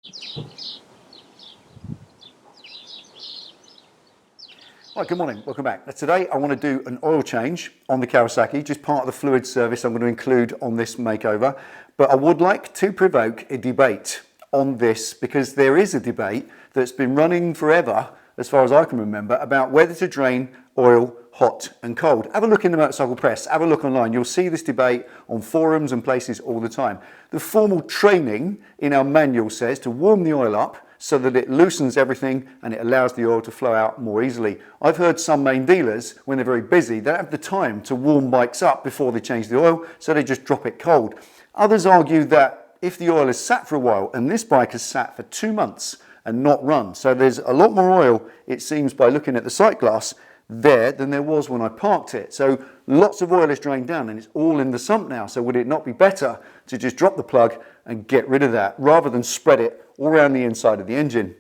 Right, good morning, welcome back. Now today I want to do an oil change on the Kawasaki, just part of the fluid service I'm going to include on this makeover. But I would like to provoke a debate on this because there is a debate that's been running forever, as far as I can remember, about whether to drain oil hot and cold. Have a look in the motorcycle press, have a look online. You'll see this debate on forums and places all the time. The formal training in our manual says to warm the oil up so that it loosens everything and it allows the oil to flow out more easily. I've heard some main dealers, when they're very busy, they don't have the time to warm bikes up before they change the oil, so they just drop it cold. Others argue that if the oil has sat for a while, and this bike has sat for 2 months and not run, so there's a lot more oil, it seems by looking at the sight glass, there than there was when I parked it. So lots of oil is drained down and it's all in the sump now. So would it not be better to just drop the plug and get rid of that rather than spread it all around the inside of the engine?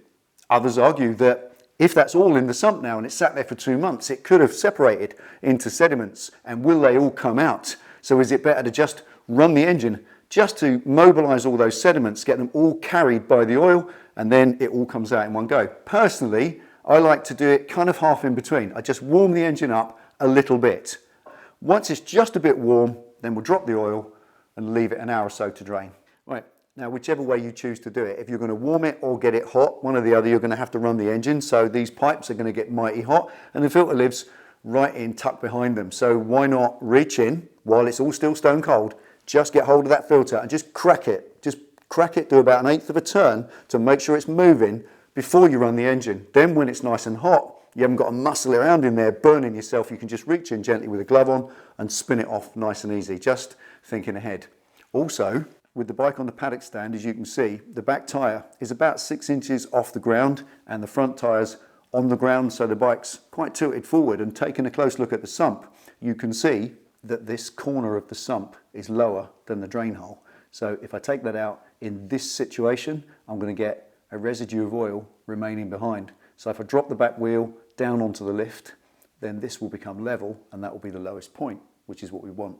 Others argue that if that's all in the sump now and it's sat there for 2 months, it could have separated into sediments, and will they all come out? So is it better to just run the engine just to mobilize all those sediments, get them all carried by the oil, and then it all comes out in one go? Personally, I like to do it kind of half in between. I just warm the engine up a little bit. Once it's just a bit warm, then we'll drop the oil and leave it an hour or so to drain. Right, now whichever way you choose to do it, if you're going to warm it or get it hot, one or the other, you're going to have to run the engine. So these pipes are going to get mighty hot and the filter lives right in tucked behind them. So why not reach in while it's all still stone cold, just get hold of that filter and just crack it. Just crack it, do about 1/8 of a turn to make sure it's moving before you run the engine. Then when it's nice and hot, you haven't got to muscle around in there burning yourself. You can just reach in gently with a glove on and spin it off nice and easy, just thinking ahead. Also, with the bike on the paddock stand, as you can see, the back tyre is about 6 inches off the ground and the front tyre's on the ground, so the bike's quite tilted forward. And taking a close look at the sump, you can see that this corner of the sump is lower than the drain hole. So if I take that out in this situation, I'm going to get a residue of oil remaining behind. So if I drop the back wheel down onto the lift, then this will become level and that will be the lowest point, which is what we want.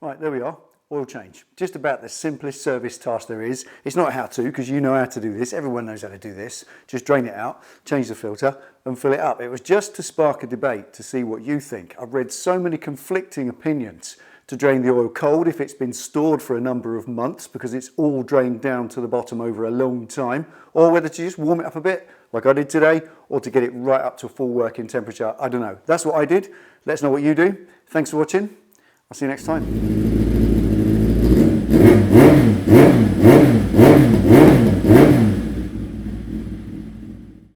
Right, there we are, oil change. Just about the simplest service task there is. It's not how to, because you know how to do this. Everyone knows how to do this. Just drain it out, change the filter and fill it up. It was just to spark a debate to see what you think. I've read so many conflicting opinions to drain the oil cold if it's been stored for a number of months because it's all drained down to the bottom over a long time, or whether to just warm it up a bit like I did today, or to get it right up to full working temperature. I don't know. That's what I did. Let us know what you do. Thanks for watching. I'll see you next time.